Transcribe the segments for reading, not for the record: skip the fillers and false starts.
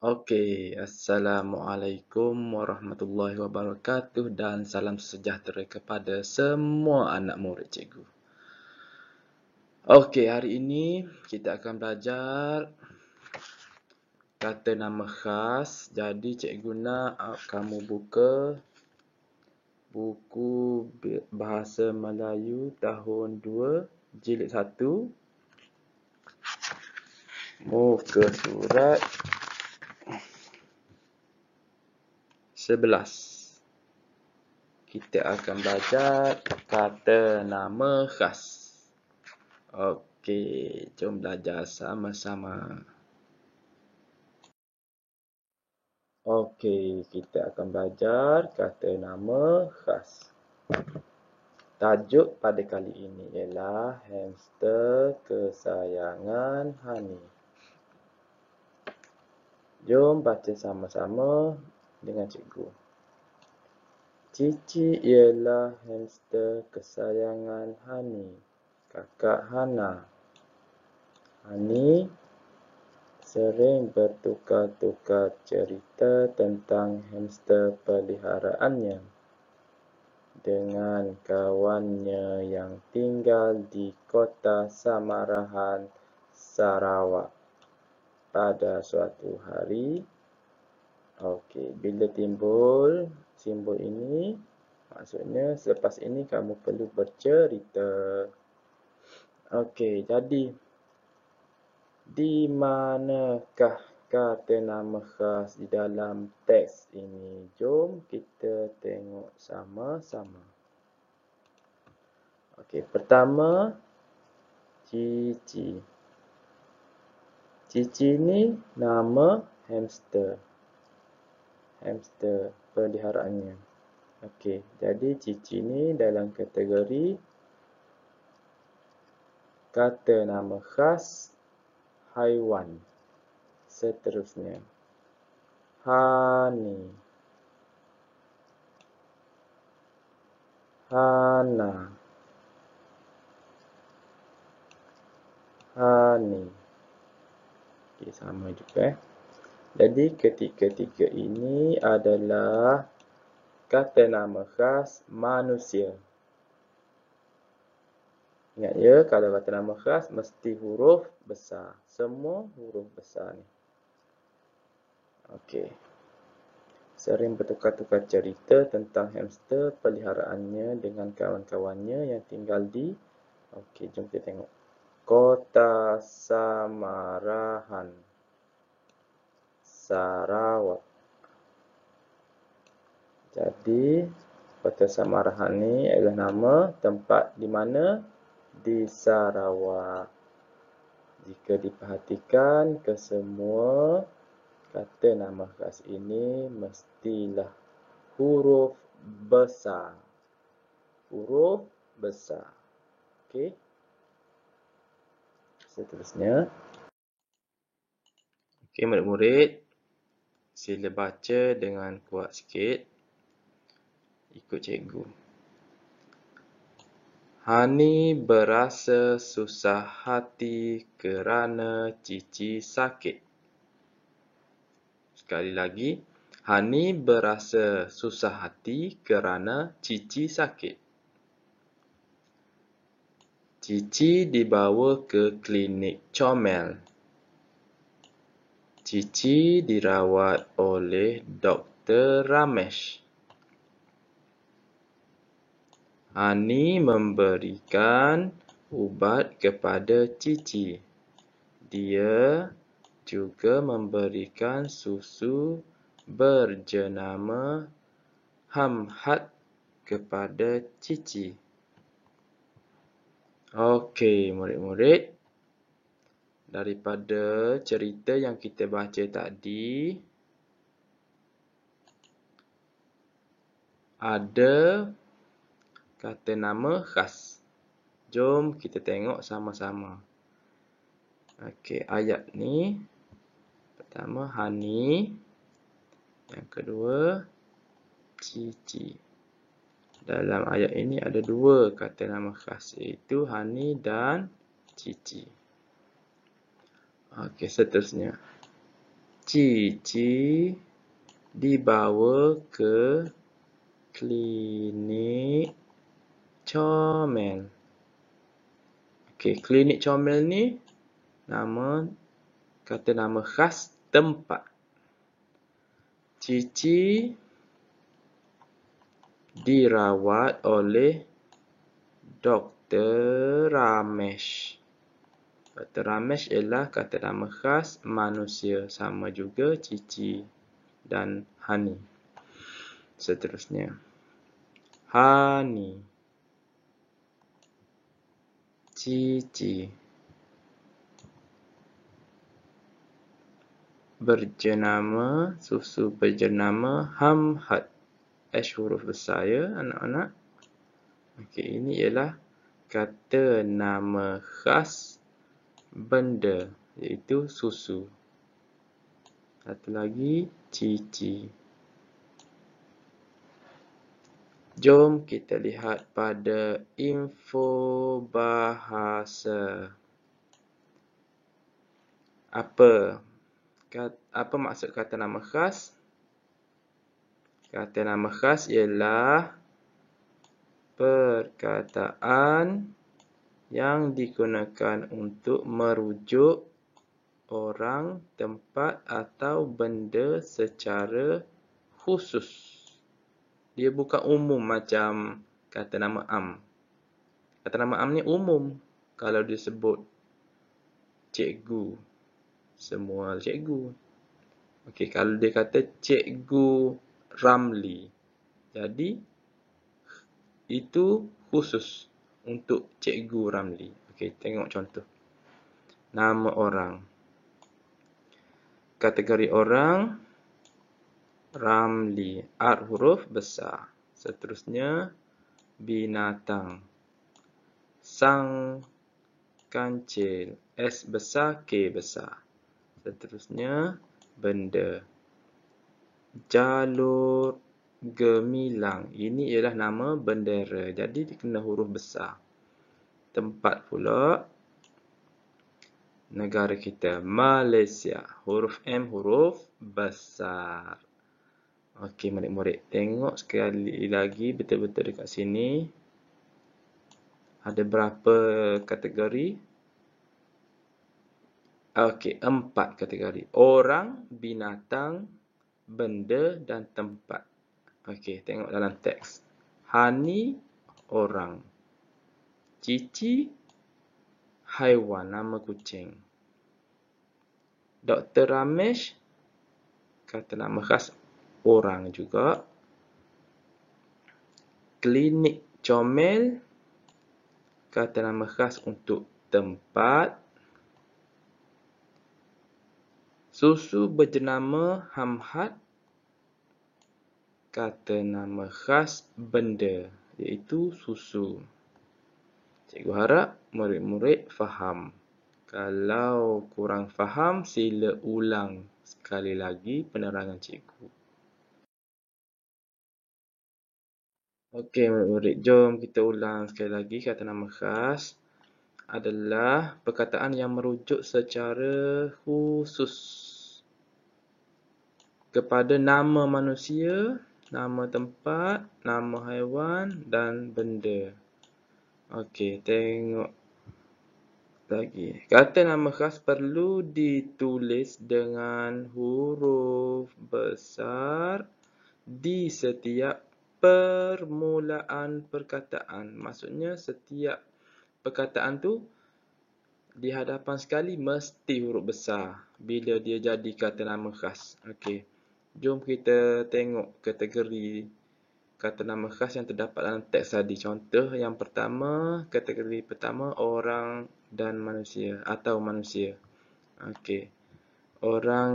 Okey, Assalamualaikum warahmatullahi wabarakatuh dan salam sejahtera kepada semua anak murid cikgu. Okey, hari ini kita akan belajar kata nama khas. Jadi cikgu nak kamu buka buku Bahasa Melayu tahun 2, jilid 1. Muka surat 11. Kita akan belajar kata nama khas. Okey, jom belajar sama-sama. Okey, kita akan belajar kata nama khas. Tajuk pada kali ini ialah hamster kesayangan Hani. Jom baca sama-sama dengan cikgu. Cici ialah hamster kesayangan Hani, kakak Hana. Hani sering bertukar-tukar cerita tentang hamster peliharaannya dengan kawannya yang tinggal di kota Samarahan, Sarawak. Pada suatu hari, bila timbul simbol ini, maksudnya selepas ini kamu perlu bercerita. Jadi di manakah kata nama khas di dalam teks ini? Jom kita tengok sama-sama. Pertama, Cici. Cici ni nama hamster. Hamster peliharaannya. Jadi Cici ni dalam kategori kata nama khas haiwan. Seterusnya, Hani, Hana, Hani. Sama juga. Jadi ketiga-tiga ini adalah kata nama khas manusia. Ingat ya, kalau kata nama khas mesti huruf besar. Semua huruf besar ni. Sering bertukar-tukar cerita tentang hamster peliharaannya dengan kawan-kawannya yang tinggal di jom kita tengok. Kota Samarahan, Sarawak. Jadi, Kota Samarahan ni adalah nama tempat di mana? Di Sarawak. Jika diperhatikan, kesemua kata nama khas ini mestilah huruf besar. Huruf besar. Seterusnya. Murid-murid, sila baca dengan kuat sikit. Ikut cikgu. Hani berasa susah hati kerana Cici sakit. Sekali lagi. Hani berasa susah hati kerana Cici sakit. Cici dibawa ke klinik comel. Cici dirawat oleh Dr. Ramesh. Hani memberikan ubat kepada Cici. Dia juga memberikan susu berjenama Hamhat kepada Cici. Murid-murid. Daripada cerita yang kita baca tadi, ada kata nama khas. Jom kita tengok sama-sama. Ayat ni. Pertama, Hani. Yang kedua, Cici. Dalam ayat ini ada dua kata nama khas, iaitu Hani dan Cici. Seterusnya. Cici dibawa ke klinik comel. Okey, klinik comel ni kata nama khas tempat. Cici dirawat oleh Dr. Ramesh. Dr. Ramesh ialah kata nama khas manusia. Sama juga Cici dan Hani. Seterusnya. Hani. Cici. Susu berjenama Hamhat. H huruf besar ya anak-anak. Okey, ini ialah kata nama khas benda, iaitu susu. Satu lagi, Cici. Jom kita lihat pada info bahasa. Apa maksud kata nama khas? Kata nama khas ialah perkataan yang digunakan untuk merujuk orang, tempat atau benda secara khusus. Dia bukan umum macam kata nama am. Kata nama am ni umum. Kalau disebut cikgu, semua cikgu. Okey, kalau dia kata Cikgu Ramli, jadi itu khusus untuk Cikgu Ramli. Okey, tengok contoh. Nama orang. Kategori orang, Ramli, R huruf besar. Seterusnya, binatang. Sang kancil, S besar, K besar. Seterusnya, benda. Jalur gemilang. Ini ialah nama bendera. Jadi, dia kena huruf besar. Tempat pula, negara kita, Malaysia. Huruf M, huruf besar. Okey, murid-murid. Tengok sekali lagi betul-betul dekat sini. Ada berapa kategori? Okey, 4 kategori. Orang, binatang, benda dan tempat. Okey, tengok dalam teks. Hani, orang. Cici, haiwan, nama kucing. Dr. Ramesh, kata nama khas orang juga. Klinik comel, kata nama khas untuk tempat. Susu berjenama Hamhat, kata nama khas benda, iaitu susu. Cikgu harap murid-murid faham. Kalau kurang faham, sila ulang sekali lagi penerangan cikgu. Okey murid-murid, jom kita ulang sekali lagi. Kata nama khas adalah perkataan yang merujuk secara khusus kepada nama manusia, nama tempat, nama haiwan dan benda. Okey, tengok lagi. Kata nama khas perlu ditulis dengan huruf besar di setiap permulaan perkataan. Maksudnya setiap perkataan tu di hadapan sekali mesti huruf besar bila dia jadi kata nama khas. Okey. Jom kita tengok kategori kata nama khas yang terdapat dalam teks tadi. Contoh yang pertama, kategori pertama orang dan manusia atau manusia. Okey. Orang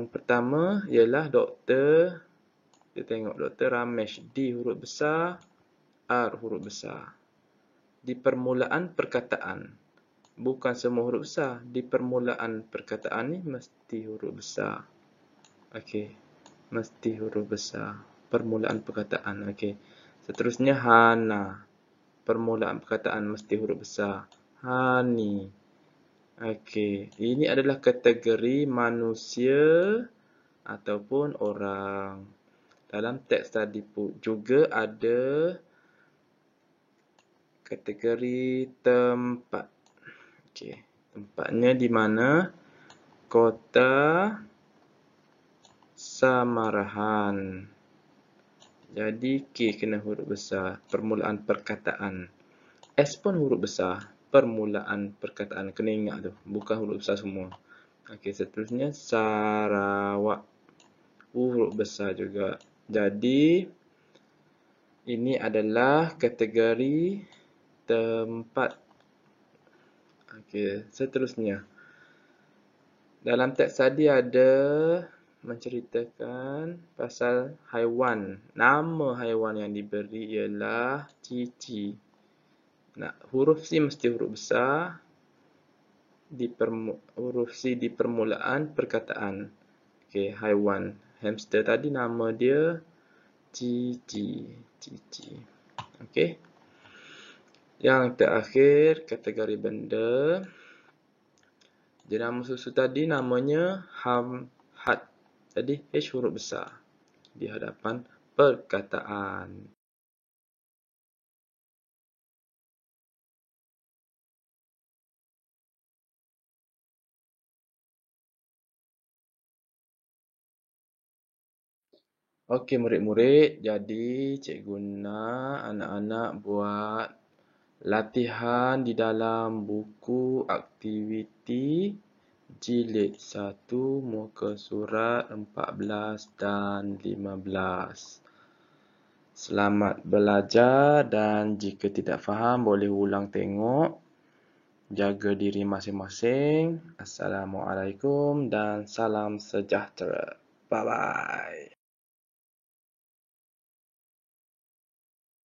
pertama ialah Dr. Kita tengok Dr. Ramesh. D huruf besar, R huruf besar. Di permulaan perkataan. Bukan semua huruf besar. Di permulaan perkataan ni mesti huruf besar. Okey. Mesti huruf besar. Permulaan perkataan. Okey. Seterusnya Hana. Permulaan perkataan mesti huruf besar. Hani. Okey, ini adalah kategori manusia ataupun orang. Dalam teks tadi juga ada kategori tempat. Okey, tempatnya di mana? Kota Samarahan. Jadi K kena huruf besar, permulaan perkataan. S pun huruf besar, permulaan perkataan. Kena ingat tu, bukan huruf besar semua. Okey, seterusnya Sarawak. Huruf besar juga. Jadi ini adalah kategori tempat. Okey, seterusnya. Dalam teks tadi ada menceritakan pasal haiwan. Nama haiwan yang diberi ialah cici. Huruf C mesti huruf besar. Huruf C di permulaan perkataan. Okey, haiwan. Hamster tadi nama dia cici. Cici. Okey. Yang terakhir, kategori benda. Jenama susu tadi namanya Hamhat. Jadi H huruf besar di hadapan perkataan. Okey murid-murid, jadi cikgu nak anak-anak buat latihan di dalam buku aktiviti jilid 1 muka surat 14 dan 15. Selamat belajar dan jika tidak faham boleh ulang tengok. Jaga diri masing-masing. Assalamualaikum dan salam sejahtera. Bye-bye.